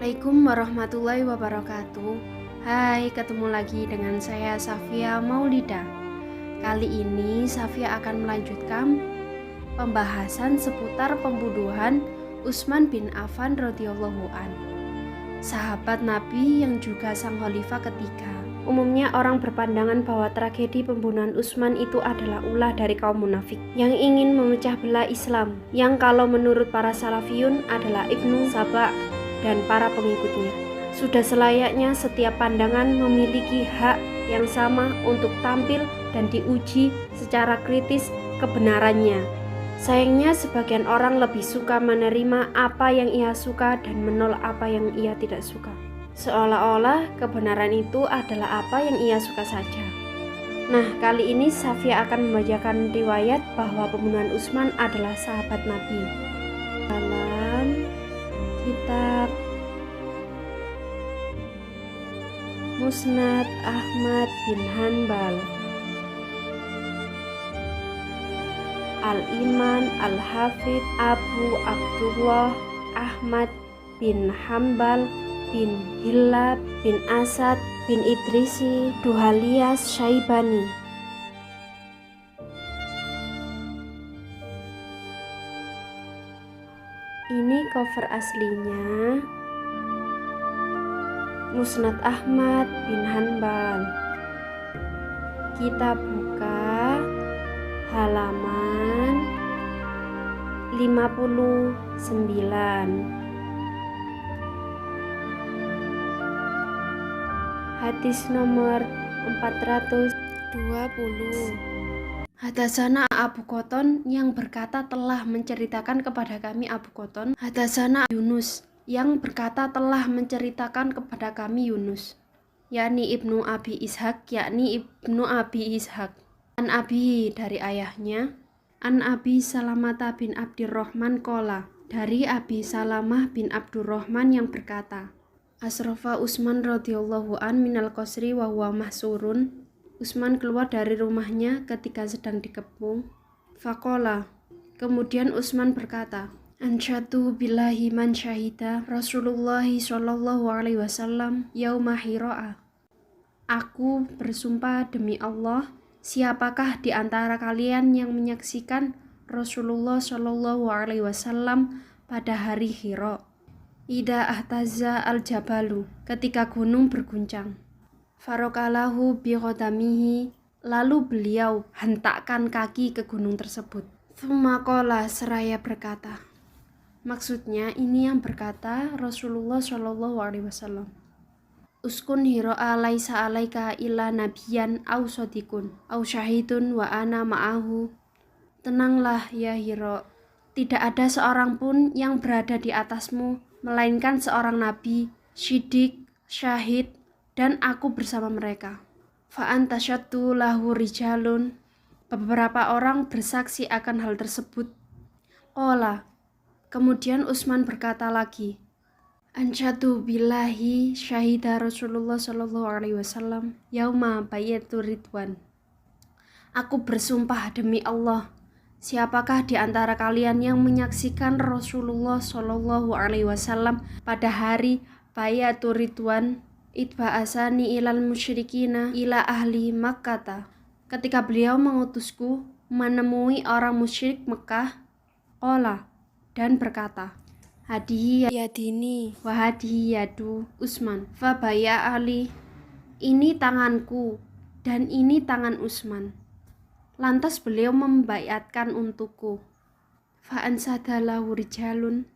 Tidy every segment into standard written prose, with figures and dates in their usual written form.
Assalamualaikum warahmatullahi wabarakatuh. Hai, ketemu lagi dengan saya Safia Maulida. Kali ini Safia akan melanjutkan pembahasan seputar pembunuhan Utsman bin Affan radhiyallahu an, sahabat Nabi yang juga sang khalifah ketiga. Umumnya orang berpandangan bahwa tragedi pembunuhan Utsman itu adalah ulah dari kaum munafik yang ingin memecah belah Islam, yang kalau menurut para salafiyun adalah Ibnu Saba dan para pengikutnya. Sudah selayaknya setiap pandangan memiliki hak yang sama untuk tampil dan diuji secara kritis kebenarannya. Sayangnya sebagian orang lebih suka menerima apa yang ia suka dan menolak apa yang ia tidak suka, seolah-olah kebenaran itu adalah apa yang ia suka saja. Nah, kali ini Safia akan membacakan riwayat bahwa pembunuhan Utsman adalah sahabat Nabi dalam kitab Musnad Ahmad bin Hanbal, Al-Imam Al-Hafidh Abu Abdullah Ahmad bin Hanbal bin Hilal bin Asad bin Idrisi Duhaliyas Syaibani. Ini cover aslinya Musnad Ahmad bin Hanbal. Kita buka halaman 59. Hadis nomor 420. Hadasana Abu Qoton yang berkata telah menceritakan kepada kami Abu Qoton. Hadasana Yunus yang berkata telah menceritakan kepada kami Yunus, yakni Ibnu Abi Ishaq, An Abi dari ayahnya, An Abi Salamah bin Abdurrahman qala, dari Abi Salamah bin Abdurrahman yang berkata, Asrafa Utsman radhiyallahu an minal qasri wa huwa mahsurun. Utsman keluar dari rumahnya ketika sedang dikepung. Faqala, kemudian Utsman berkata, Ansyadu billahi man syahida Rasulullah sallallahu alaihi wasallam yauma Hira'a. Aku bersumpah demi Allah, siapakah di antara kalian yang menyaksikan Rasulullah sallallahu alaihi wasallam pada hari Hira? Ida ahtaza al-jabalu, ketika gunung berguncang. Farokalahu biqadamihi, lalu beliau hentakkan kaki ke gunung tersebut. Tsumma qala, seraya berkata. Maksudnya ini yang berkata Rasulullah Shallallahu Alaihi Wasallam. Uskun hiro'a laisa alaika illa nabiyan au sodikun au syahidun wa ana ma'ahu. Tenanglah ya Hiro, tidak ada seorang pun yang berada di atasmu melainkan seorang nabi, syidik, syahid, dan aku bersama mereka. Fa'anta syattu lahu rijalun. Beberapa orang bersaksi akan hal tersebut. Qala, kemudian Utsman berkata lagi, Ansyadu billahi syahida Rasulullah sallallahu alaihi wasallam yauma bayatur ridwan. Aku bersumpah demi Allah, siapakah di antara kalian yang menyaksikan Rasulullah sallallahu alaihi wasallam pada hari bayatur ridwan? Itba'asani ilal musyrikina ila ahli Makkah. Ketika beliau mengutusku menemui orang musyrik Mekah. Qala, dan berkata, hadihi yadini wa hadihi yadu Utsman fa baya ali, ini tanganku dan ini tangan Utsman. Lantas beliau membaiatkan untukku. Fa ansadalahu rijalun,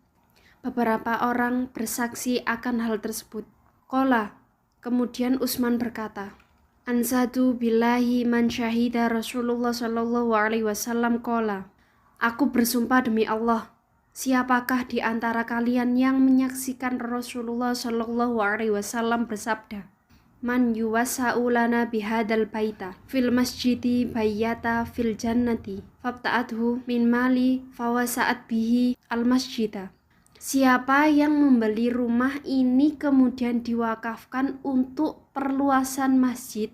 beberapa orang bersaksi akan hal tersebut. Qala, kemudian Utsman berkata, Ansadu billahi man syahida Rasulullah sallallahu alaihi wasallam qala, aku bersumpah demi Allah, siapakah di antara kalian yang menyaksikan Rasulullah Shallallahu Alaihi Wasallam bersabda, Man yuwasa'u lana bihadal baita fil masjidi bayyata fil jannati fabta'athu min mali fawasa'at bihi al masjida. Siapa yang membeli rumah ini kemudian diwakafkan untuk perluasan masjid,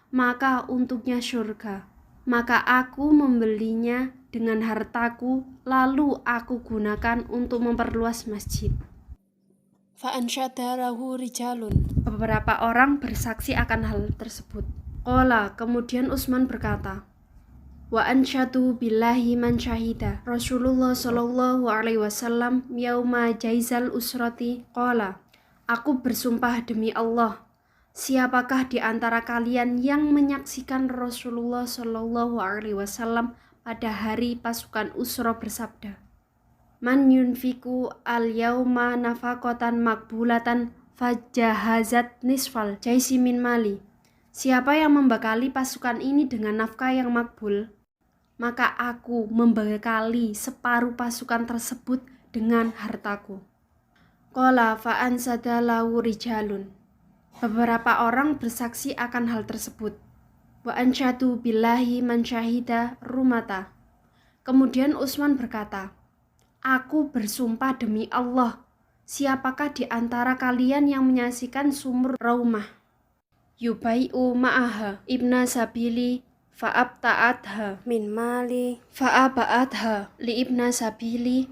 maka untuknya surga. Maka aku membelinya dengan hartaku, lalu aku gunakan untuk memperluas masjid. Fa'ansyada lahu rijalun. Beberapa orang bersaksi akan hal tersebut. Qala, kemudian Utsman berkata, wa ansyadu billahi man syahida. Rasulullah sallallahu alaihi wasallam yauma jaizal usrati qala, aku bersumpah demi Allah, siapakah di antara kalian yang menyaksikan Rasulullah sallallahu alaihi wasallam pada hari pasukan Usra bersabda, man yunfiku al-yauma nafaqatan makbulatan fajahazat nisfal jaisi min mali. Siapa yang membekali pasukan ini dengan nafkah yang makbul, maka aku membekali separuh pasukan tersebut dengan hartaku. Qala fa'ansada lahu rijalun. Beberapa orang bersaksi akan hal tersebut. Wa ansyadu billahi man syahida rumata. Kemudian Utsman berkata, aku bersumpah demi Allah, siapakah di antara kalian yang menyaksikan sumur Raumah? Yubai'u ma'aha ibna sabili fa'abta'atha min mali fa'aba'atha li ibna sabili,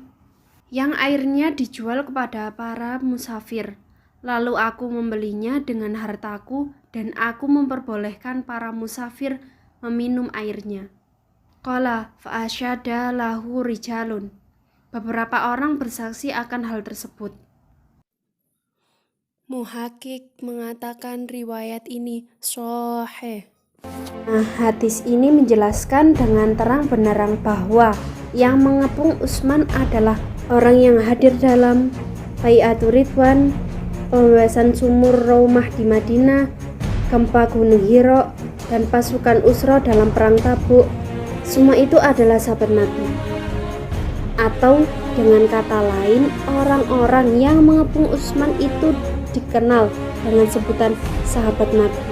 yang airnya dijual kepada para musafir, lalu aku membelinya dengan hartaku dan aku memperbolehkan para musafir meminum airnya. Qala fa'asyada lahu rijalun. Beberapa orang bersaksi akan hal tersebut. Muhakik mengatakan riwayat ini sahih. Hadis ini menjelaskan dengan terang benderang bahwa yang mengepung Utsman adalah orang yang hadir dalam Bai'atul Ridwan, pembebasan sumur Raumah di Madinah, gempa Gunung Hira, dan pasukan Usra dalam perang Tabuk. Semua itu adalah sahabat Nabi. Atau dengan kata lain, orang-orang yang mengepung Utsman itu dikenal dengan sebutan sahabat Nabi.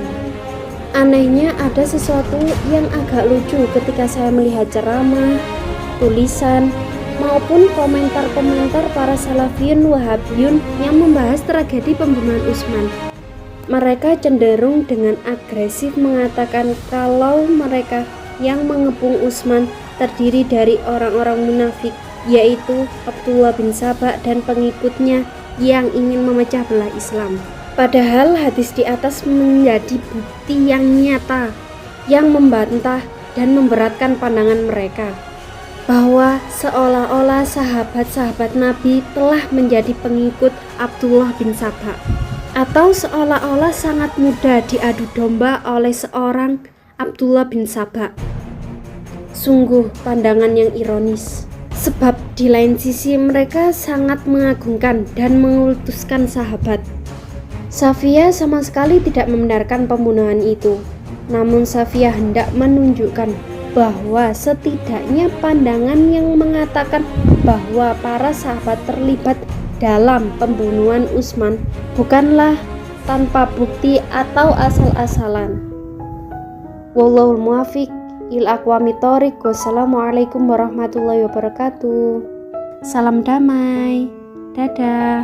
Anehnya ada sesuatu yang agak lucu ketika saya melihat ceramah, tulisan, maupun komentar-komentar para salafiyun wahabiyun yang membahas tragedi pembunuhan Utsman. Mereka cenderung dengan agresif mengatakan kalau mereka yang mengepung Utsman terdiri dari orang-orang munafik, yaitu Abdullah bin Sabah dan pengikutnya yang ingin memecah belah Islam. Padahal hadis di atas menjadi bukti yang nyata yang membantah dan memberatkan pandangan mereka bahwa seolah-olah sahabat-sahabat Nabi telah menjadi pengikut Abdullah bin Sabah, atau seolah-olah sangat mudah diadu domba oleh seorang Abdullah bin Sabah. Sungguh pandangan yang ironis, sebab di lain sisi mereka sangat mengagungkan dan mengutuskan sahabat. Safiyah sama sekali tidak membenarkan pembunuhan itu, namun Safiyah hendak menunjukkan bahwa setidaknya pandangan yang mengatakan bahwa para sahabat terlibat dalam pembunuhan Utsman bukanlah tanpa bukti atau asal-asalan. Wallahul muwaffiq ila aqwamit thoriq. Wassalamualaikum warahmatullahi wabarakatuh. Salam damai. Dadah.